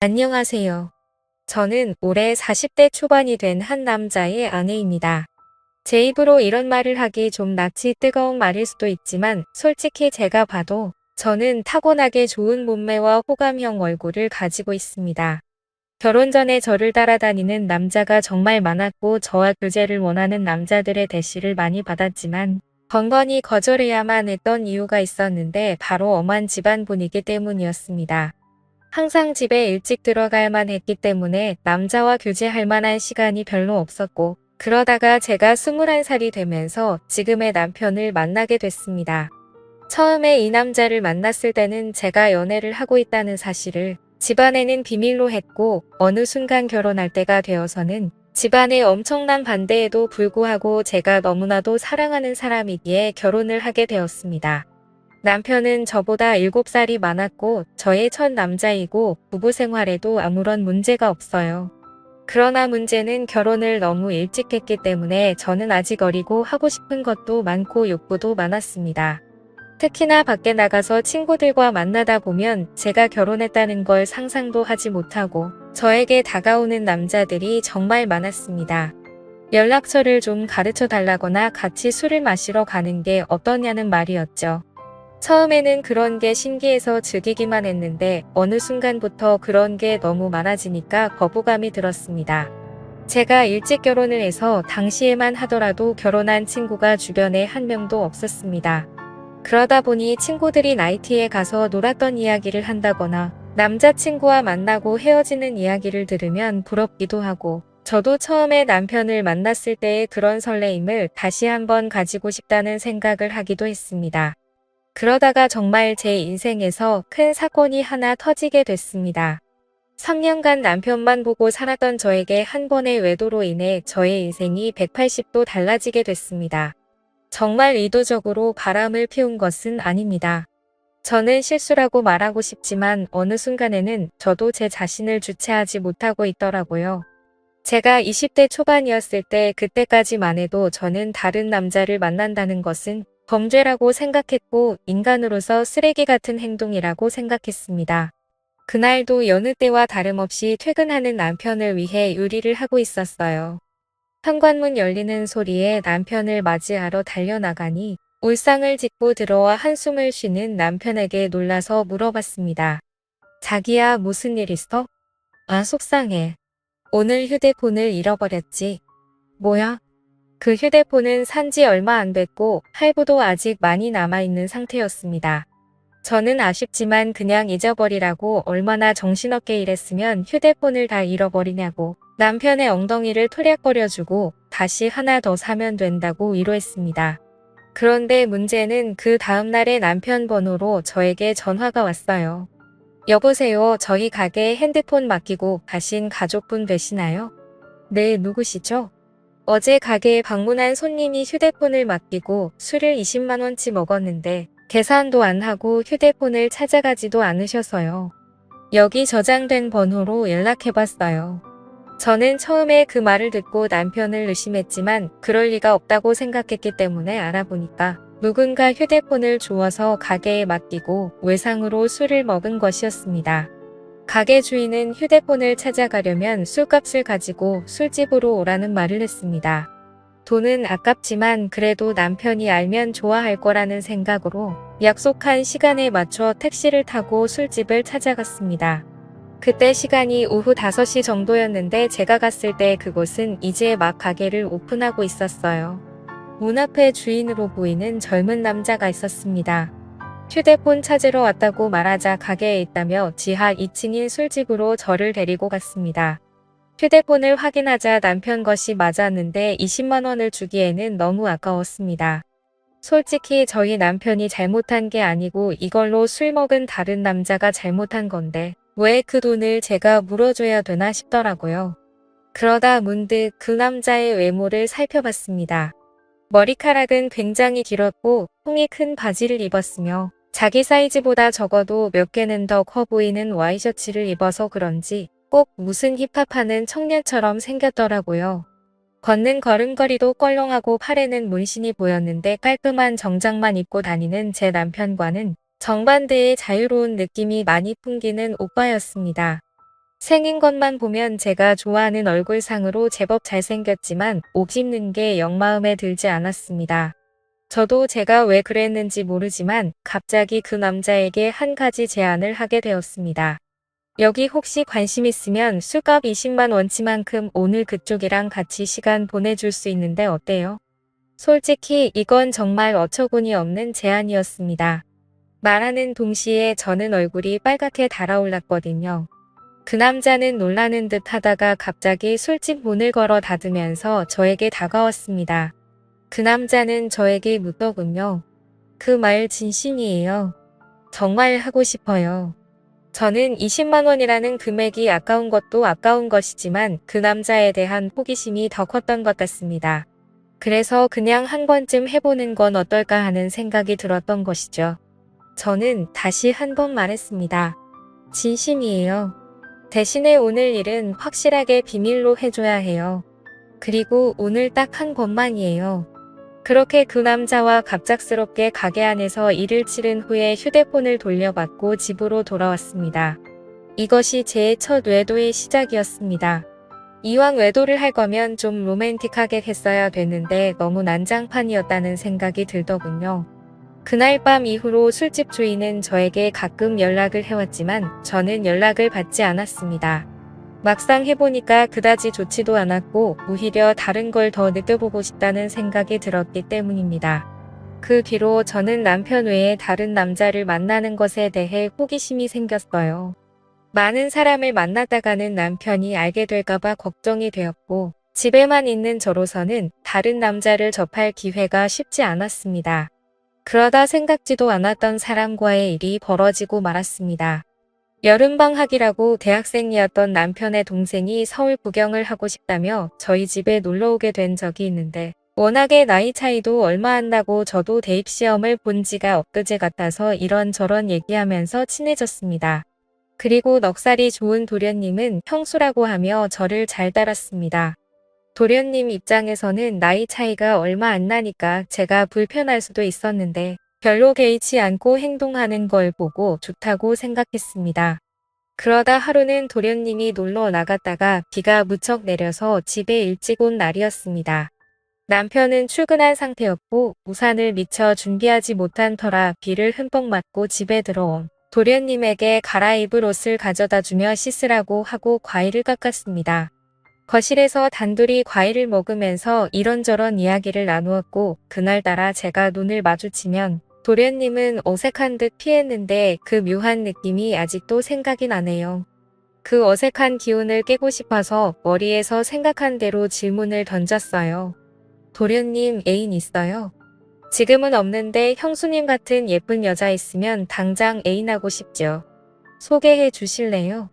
안녕하세요. 저는 올해 40대 초반이 된 한 남자의 아내입니다. 제 입으로 이런 말을 하기 좀 낯이 뜨거운 말일 수도 있지만 솔직히 제가 봐도 저는 타고나게 좋은 몸매와 호감형 얼굴을 가지고 있습니다. 결혼 전에 저를 따라다니는 남자가 정말 많았고 저와 교제를 원하는 남자들의 대시를 많이 받았지만 번번이 거절해야만 했던 이유가 있었는데 바로 엄한 집안 분위기 때문이었습니다. 항상 집에 일찍 들어가야만 했기 때문에 남자와 교제할 만한 시간이 별로 없었고 그러다가 제가 21살이 되면서 지금의 남편을 만나게 됐습니다. 처음에 이 남자를 만났을 때는 제가 연애를 하고 있다는 사실을 집안에는 비밀로 했고 어느 순간 결혼할 때가 되어서는 집안의 엄청난 반대에도 불구하고 제가 너무나도 사랑하는 사람이기에 결혼을 하게 되었습니다. 남편은 저보다 7살이 많았고 저의 첫 남자이고 부부 생활에도 아무런 문제가 없어요. 그러나 문제는 결혼을 너무 일찍 했기 때문에 저는 아직 어리고 하고 싶은 것도 많고 욕구도 많았습니다. 특히나 밖에 나가서 친구들과 만나다 보면 제가 결혼했다는 걸 상상도 하지 못하고 저에게 다가오는 남자들이 정말 많았습니다. 연락처를 좀 가르쳐 달라거나 같이 술을 마시러 가는 게 어떠냐는 말이었죠. 처음에는 그런 게 신기해서 즐기기만 했는데 어느 순간부터 그런 게 너무 많아지니까 거부감이 들었습니다. 제가 일찍 결혼을 해서 당시에만 하더라도 결혼한 친구가 주변에 한 명도 없었습니다. 그러다 보니 친구들이 나이트에 가서 놀았던 이야기를 한다거나 남자친구와 만나고 헤어지는 이야기를 들으면 부럽기도 하고 저도 처음에 남편을 만났을 때의 그런 설레임을 다시 한번 가지고 싶다는 생각을 하기도 했습니다. 그러다가 정말 제 인생에서 큰 사건이 하나 터지게 됐습니다. 3년간 남편만 보고 살았던 저에게 한 번의 외도로 인해 저의 인생이 180도 달라지게 됐습니다. 정말 의도적으로 바람을 피운 것은 아닙니다. 저는 실수라고 말하고 싶지만 어느 순간에는 저도 제 자신을 주체하지 못하고 있더라고요. 제가 20대 초반이었을 때 그때까지만 해도 저는 다른 남자를 만난다는 것은 범죄라고 생각했고 인간으로서 쓰레기 같은 행동이라고 생각했습니다. 그날도 여느 때와 다름없이 퇴근하는 남편을 위해 요리를 하고 있었어요. 현관문 열리는 소리에 남편을 맞이하러 달려나가니 울상을 짚고 들어와 한숨을 쉬는 남편에게 놀라서 물어봤습니다. 자기야, 무슨 일 있어? 아, 속상해. 오늘 휴대폰을 잃어버렸지. 뭐야? 그 휴대폰은 산지 얼마 안 됐고 할부도 아직 많이 남아있는 상태였습니다. 저는 아쉽지만 그냥 잊어버리라고 얼마나 정신없게 일했으면 휴대폰을 다 잃어버리냐고 남편의 엉덩이를 토략거려주고 다시 하나 더 사면 된다고 위로했습니다. 그런데 문제는 그 다음날에 남편 번호로 저에게 전화가 왔어요. 여보세요, 저희 가게에 핸드폰 맡기고 가신 가족분 되시나요? 네, 누구시죠? 어제 가게에 방문한 손님이 휴대폰을 맡기고 술을 20만원치 먹었는데 계산도 안 하고 휴대폰을 찾아가지도 않으셔서요. 여기 저장된 번호로 연락해봤어요. 저는 처음에 그 말을 듣고 남편을 의심했지만 그럴 리가 없다고 생각했기 때문에 알아보니까 누군가 휴대폰을 주워서 가게에 맡기고 외상으로 술을 먹은 것이었습니다. 가게 주인은 휴대폰을 찾아가려면 술값을 가지고 술집으로 오라는 말을 했습니다. 돈은 아깝지만 그래도 남편이 알면 좋아할 거라는 생각으로 약속한 시간에 맞춰 택시를 타고 술집을 찾아갔습니다. 그때 시간이 오후 5시 정도였는데 제가 갔을 때 그곳은 이제 막 가게를 오픈하고 있었어요. 문 앞에 주인으로 보이는 젊은 남자가 있었습니다. 휴대폰 찾으러 왔다고 말하자 가게에 있다며 지하 2층인 술집으로 저를 데리고 갔습니다. 휴대폰을 확인하자 남편 것이 맞았는데 20만원을 주기에는 너무 아까웠습니다. 솔직히 저희 남편이 잘못한 게 아니고 이걸로 술 먹은 다른 남자가 잘못한 건데 왜 그 돈을 제가 물어줘야 되나 싶더라고요. 그러다 문득 그 남자의 외모를 살펴봤습니다. 머리카락은 굉장히 길었고 통이 큰 바지를 입었으며 자기 사이즈보다 적어도 몇 개는 더 커 보이는 와이셔츠를 입어서 그런지 꼭 무슨 힙합하는 청년처럼 생겼더라고요. 걷는 걸음걸이도 껄렁하고 팔에는 문신이 보였는데 깔끔한 정장만 입고 다니는 제 남편과는 정반대의 자유로운 느낌이 많이 풍기는 오빠였습니다. 생긴 것만 보면 제가 좋아하는 얼굴상으로 제법 잘생겼지만 옷 입는 게 영 마음에 들지 않았습니다. 저도 제가 왜 그랬는지 모르지만 갑자기 그 남자에게 한 가지 제안을 하게 되었습니다. 여기 혹시 관심 있으면 술값 20만 원치만큼 오늘 그쪽이랑 같이 시간 보내줄 수 있는데 어때요? 솔직히 이건 정말 어처구니 없는 제안이었습니다. 말하는 동시에 저는 얼굴이 빨갛게 달아올랐거든요. 그 남자는 놀라는 듯 하다가 갑자기 술집 문을 걸어 닫으면서 저에게 다가왔습니다. 그 남자는 저에게 묻더군요. 그 말 진심이에요. 정말 하고 싶어요. 저는 20만 원이라는 금액이 아까운 것도 아까운 것이지만 그 남자에 대한 호기심이 더 컸던 것 같습니다. 그래서 그냥 한 번쯤 해보는 건 어떨까 하는 생각이 들었던 것이죠. 저는 다시 한 번 말했습니다. 진심이에요. 대신에 오늘 일은 확실하게 비밀로 해줘야 해요. 그리고 오늘 딱 한 번만이에요. 그렇게 그 남자와 갑작스럽게 가게 안에서 일을 치른 후에 휴대폰을 돌려받고 집으로 돌아왔습니다. 이것이 제 첫 외도의 시작이었습니다. 이왕 외도를 할 거면 좀 로맨틱하게 했어야 됐는데 너무 난장판이었다는 생각이 들더군요. 그날 밤 이후로 술집 주인은 저에게 가끔 연락을 해왔지만 저는 연락을 받지 않았습니다. 막상 해보니까 그다지 좋지도 않았고 오히려 다른 걸 더 느껴보고 싶다는 생각이 들었기 때문입니다. 그 뒤로 저는 남편 외에 다른 남자를 만나는 것에 대해 호기심이 생겼어요. 많은 사람을 만나다가는 남편이 알게 될까봐 걱정이 되었고 집에만 있는 저로서는 다른 남자를 접할 기회가 쉽지 않았습니다. 그러다 생각지도 않았던 사람과의 일이 벌어지고 말았습니다. 여름방학이라고 대학생이었던 남편의 동생이 서울 구경을 하고 싶다며 저희 집에 놀러오게 된 적이 있는데 워낙에 나이 차이도 얼마 안 나고 저도 대입시험을 본 지가 엊그제 같아서 이런저런 얘기하면서 친해졌습니다. 그리고 넉살이 좋은 도련님은 형수라고 하며 저를 잘 따랐습니다. 도련님 입장에서는 나이 차이가 얼마 안 나니까 제가 불편할 수도 있었는데 별로 개의치 않고 행동하는 걸 보고 좋다고 생각했습니다. 그러다 하루는 도련님이 놀러 나갔다가 비가 무척 내려서 집에 일찍 온 날이었습니다. 남편은 출근한 상태였고 우산을 미처 준비하지 못한 터라 비를 흠뻑 맞고 집에 들어온 도련님에게 갈아입을 옷을 가져다 주며 씻으라고 하고 과일을 깎았습니다. 거실에서 단둘이 과일을 먹으면서 이런저런 이야기를 나누었고 그날따라 제가 눈을 마주치면 도련님은 어색한 듯 피했는데 그 묘한 느낌이 아직도 생각이 나네요. 그 어색한 기운을 깨고 싶어서 머리에서 생각한 대로 질문을 던졌어요. 도련님 애인 있어요? 지금은 없는데 형수님 같은 예쁜 여자 있으면 당장 애인하고 싶죠. 소개해 주실래요?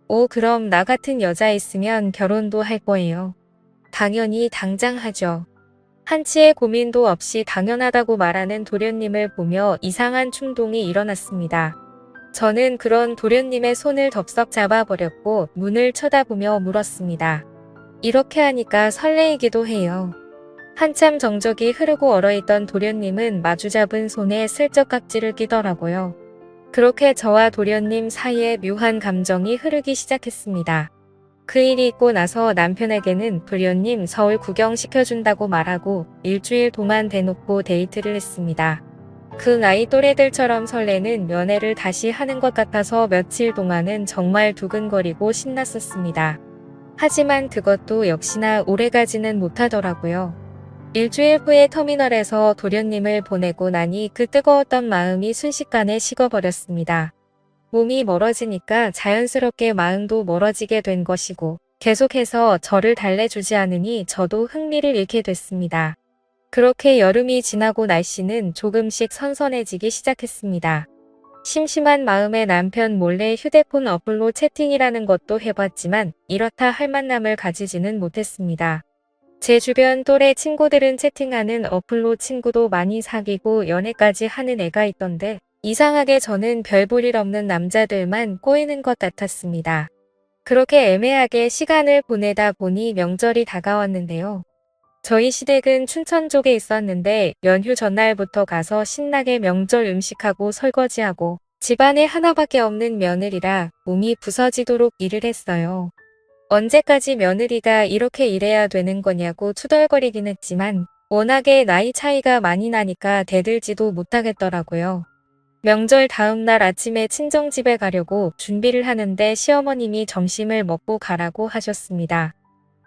오, 그럼 나 같은 여자 있으면 결혼도 할 거예요. 당연히 당장 하죠. 한치의 고민도 없이 당연하다고 말하는 도련님을 보며 이상한 충동이 일어났습니다. 저는 그런 도련님의 손을 덥석 잡아버렸고 문을 쳐다보며 물었습니다. 이렇게 하니까 설레이기도 해요. 한참 정적이 흐르고 얼어있던 도련님은 마주잡은 손에 슬쩍 깍지를 끼더라고요. 그렇게 저와 도련님 사이에 묘한 감정이 흐르기 시작했습니다. 그 일이 있고 나서 남편에게는 도련님 서울 구경시켜준다고 말하고 일주일 동안 대놓고 데이트를 했습니다. 그 나이 또래들처럼 설레는 연애를 다시 하는 것 같아서 며칠 동안은 정말 두근거리고 신났었습니다. 하지만 그것도 역시나 오래가지는 못하더라고요. 일주일 후에 터미널에서 도련님을 보내고 나니 그 뜨거웠던 마음이 순식간에 식어버렸습니다. 몸이 멀어지니까 자연스럽게 마음도 멀어지게 된 것이고 계속해서 저를 달래주지 않으니 저도 흥미를 잃게 됐습니다. 그렇게 여름이 지나고 날씨는 조금씩 선선해지기 시작했습니다. 심심한 마음에 남편 몰래 휴대폰 어플로 채팅이라는 것도 해봤지만 이렇다 할 만남을 가지지는 못했습니다. 제 주변 또래 친구들은 채팅하는 어플로 친구도 많이 사귀고 연애까지 하는 애가 있던데 이상하게 저는 별 볼 일 없는 남자들만 꼬이는 것 같았습니다. 그렇게 애매하게 시간을 보내다 보니 명절이 다가왔는데요. 저희 시댁은 춘천 쪽에 있었는데 연휴 전날부터 가서 신나게 명절 음식하고 설거지하고 집안에 하나밖에 없는 며느리라 몸이 부서지도록 일을 했어요. 언제까지 며느리가 이렇게 일해야 되는 거냐고 투덜거리긴 했지만 워낙에 나이 차이가 많이 나니까 대들지도 못하겠더라고요. 명절 다음 날 아침에 친정집에 가려고 준비를 하는데 시어머님이 점심을 먹고 가라고 하셨습니다.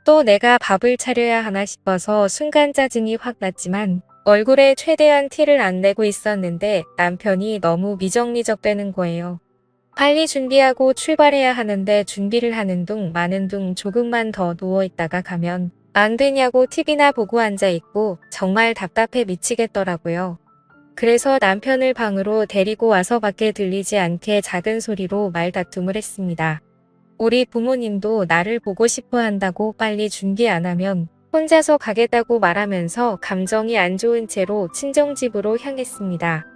또 내가 밥을 차려야 하나 싶어서 순간 짜증이 확 났지만 얼굴에 최대한 티를 안 내고 있었는데 남편이 너무 미적미적대는 거예요. 빨리 준비하고 출발해야 하는데 준비를 하는 둥 마는 둥 조금만 더 누워있다가 가면 안 되냐고 TV나 보고 앉아있고 정말 답답해 미치겠더라고요. 그래서 남편을 방으로 데리고 와서 밖에 들리지 않게 작은 소리로 말다툼을 했습니다. 우리 부모님도 나를 보고 싶어 한다고 빨리 준비 안 하면 혼자서 가겠다고 말하면서 감정이 안 좋은 채로 친정집으로 향했습니다.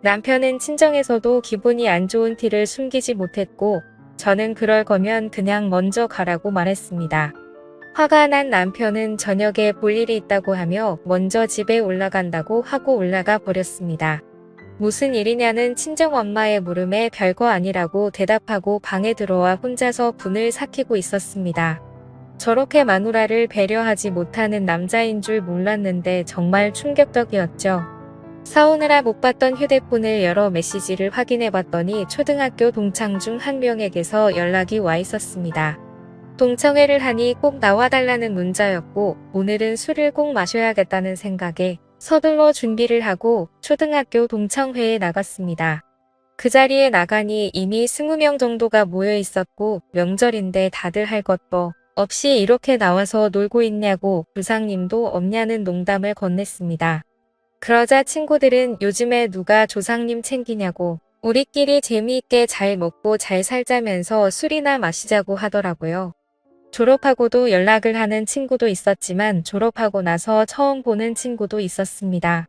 남편은 친정에서도 기분이 안 좋은 티를 숨기지 못했고 저는 그럴 거면 그냥 먼저 가라고 말했습니다. 화가 난 남편은 저녁에 볼 일이 있다고 하며 먼저 집에 올라간다고 하고 올라가 버렸습니다. 무슨 일이냐는 친정엄마의 물음에 별거 아니라고 대답하고 방에 들어와 혼자서 분을 삭히고 있었습니다. 저렇게 마누라를 배려하지 못하는 남자인 줄 몰랐는데 정말 충격적이었죠. 싸우느라 못 봤던 휴대폰을 열어 메시지를 확인해 봤더니 초등학교 동창 중 한 명에게서 연락이 와 있었습니다. 동창회를 하니 꼭 나와달라는 문자였고 오늘은 술을 꼭 마셔야겠다는 생각에 서둘러 준비를 하고 초등학교 동창회에 나갔습니다. 그 자리에 나가니 이미 20명 정도가 모여 있었고 명절인데 다들 할 것도 없이 이렇게 나와서 놀고 있냐고 부상님도 없냐는 농담을 건넸습니다. 그러자 친구들은 요즘에 누가 조상님 챙기냐고 우리끼리 재미있게 잘 먹고 잘 살자면서 술이나 마시자고 하더라고요. 졸업하고도 연락을 하는 친구도 있었지만 졸업하고 나서 처음 보는 친구도 있었습니다.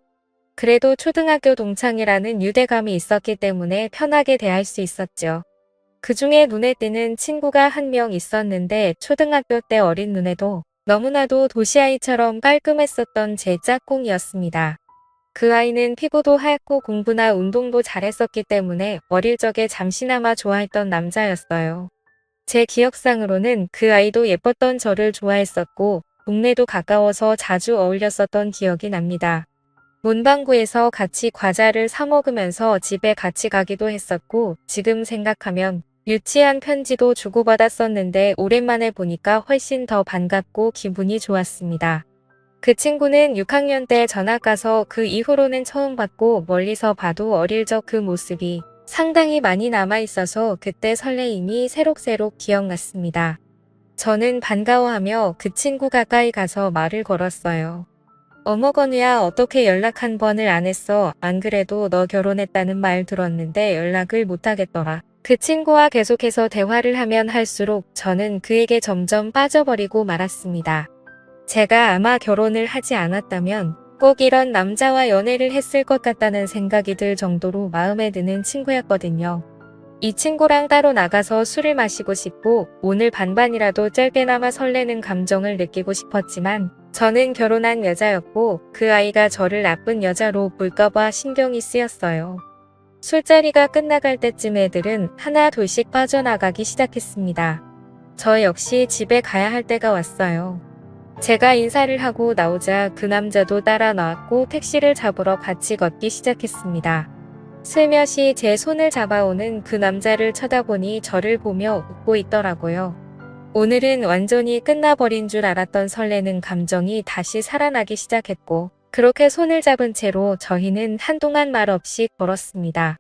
그래도 초등학교 동창이라는 유대감이 있었기 때문에 편하게 대할 수 있었죠. 그 중에 눈에 띄는 친구가 한 명 있었는데 초등학교 때 어린 눈에도 너무나도 도시아이처럼 깔끔했었던 제 짝꿍이었습니다. 그 아이는 피부도 하얗고 공부나 운동도 잘했었기 때문에 어릴 적에 잠시나마 좋아했던 남자였어요. 제 기억상으로는 그 아이도 예뻤던 저를 좋아했었고 동네도 가까워서 자주 어울렸었던 기억이 납니다. 문방구에서 같이 과자를 사 먹으면서 집에 같이 가기도 했었고 지금 생각하면 유치한 편지도 주고받았었는데 오랜만에 보니까 훨씬 더 반갑고 기분이 좋았습니다. 그 친구는 6학년 때 전학 가서 그 이후로는 처음 봤고 멀리서 봐도 어릴 적 그 모습이 상당히 많이 남아있어서 그때 설레임이 새록새록 기억났습니다. 저는 반가워하며 그 친구 가까이 가서 말을 걸었어요. 어머 건우야 어떻게 연락 한 번을 안 했어? 안 그래도 너 결혼했다는 말 들었는데 연락을 못 하겠더라. 그 친구와 계속해서 대화를 하면 할수록 저는 그에게 점점 빠져버리고 말았습니다. 제가 아마 결혼을 하지 않았다면 꼭 이런 남자와 연애를 했을 것 같다는 생각이 들 정도로 마음에 드는 친구였거든요. 이 친구랑 따로 나가서 술을 마시고 싶고 오늘 반반이라도 짧게나마 설레는 감정을 느끼고 싶었지만 저는 결혼한 여자였고 그 아이가 저를 나쁜 여자로 볼까봐 신경이 쓰였어요. 술자리가 끝나갈 때쯤 애들은 하나 둘씩 빠져나가기 시작했습니다. 저 역시 집에 가야 할 때가 왔어요. 제가 인사를 하고 나오자 그 남자도 따라 나왔고 택시를 잡으러 같이 걷기 시작했습니다. 슬며시 제 손을 잡아오는 그 남자를 쳐다보니 저를 보며 웃고 있더라고요. 오늘은 완전히 끝나버린 줄 알았던 설레는 감정이 다시 살아나기 시작했고 그렇게 손을 잡은 채로 저희는 한동안 말 없이 걸었습니다.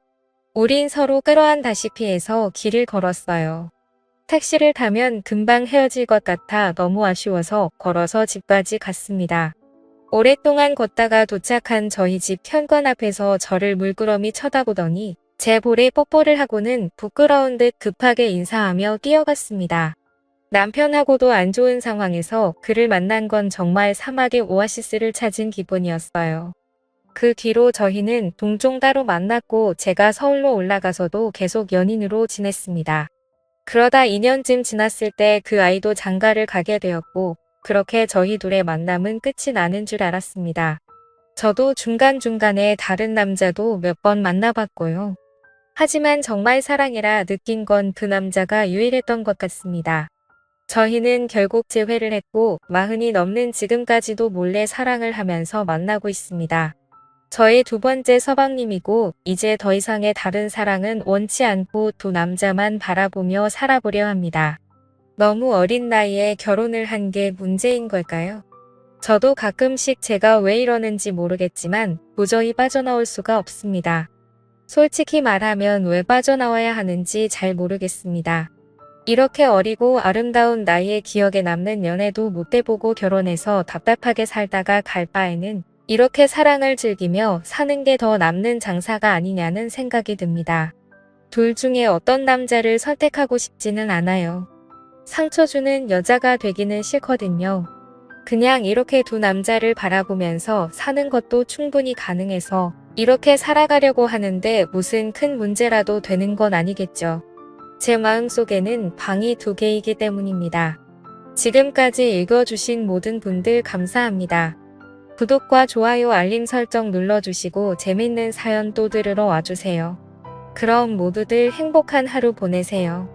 우린 서로 끌어안다시피 해서 길을 걸었어요. 택시를 타면 금방 헤어질 것 같아 너무 아쉬워서 걸어서 집까지 갔습니다. 오랫동안 걷다가 도착한 저희 집 현관 앞에서 저를 물끄러미 쳐다보더니 제 볼에 뽀뽀를 하고는 부끄러운 듯 급하게 인사하며 뛰어갔습니다. 남편하고도 안 좋은 상황에서 그를 만난 건 정말 사막의 오아시스를 찾은 기분이었어요. 그 뒤로 저희는 동종 따로 만났고 제가 서울로 올라가서도 계속 연인으로 지냈습니다. 그러다 2년쯤 지났을 때 그 아이도 장가를 가게 되었고 그렇게 저희 둘의 만남은 끝이 나는 줄 알았습니다. 저도 중간중간에 다른 남자도 몇 번 만나봤고요. 하지만 정말 사랑이라 느낀 건 그 남자가 유일했던 것 같습니다. 저희는 결국 재회를 했고 40이 넘는 지금까지도 몰래 사랑을 하면서 만나고 있습니다. 저의 두 번째 서방님이고 이제 더 이상의 다른 사랑은 원치 않고 두 남자만 바라보며 살아보려 합니다. 너무 어린 나이에 결혼을 한 게 문제인 걸까요? 저도 가끔씩 제가 왜 이러는지 모르겠지만 도저히 빠져나올 수가 없습니다. 솔직히 말하면 왜 빠져나와야 하는지 잘 모르겠습니다. 이렇게 어리고 아름다운 나이에 기억에 남는 연애도 못 해보고 결혼해서 답답하게 살다가 갈 바에는 이렇게 사랑을 즐기며 사는 게 더 남는 장사가 아니냐는 생각이 듭니다. 둘 중에 어떤 남자를 선택하고 싶지는 않아요. 상처 주는 여자가 되기는 싫거든요. 그냥 이렇게 두 남자를 바라보면서 사는 것도 충분히 가능해서 이렇게 살아가려고 하는데 무슨 큰 문제라도 되는 건 아니겠죠. 제 마음속에는 방이 두 개이기 때문입니다. 지금까지 읽어주신 모든 분들 감사합니다. 구독과 좋아요 알림 설정 눌러주시고 재밌는 사연 또 들으러 와주세요. 그럼 모두들 행복한 하루 보내세요.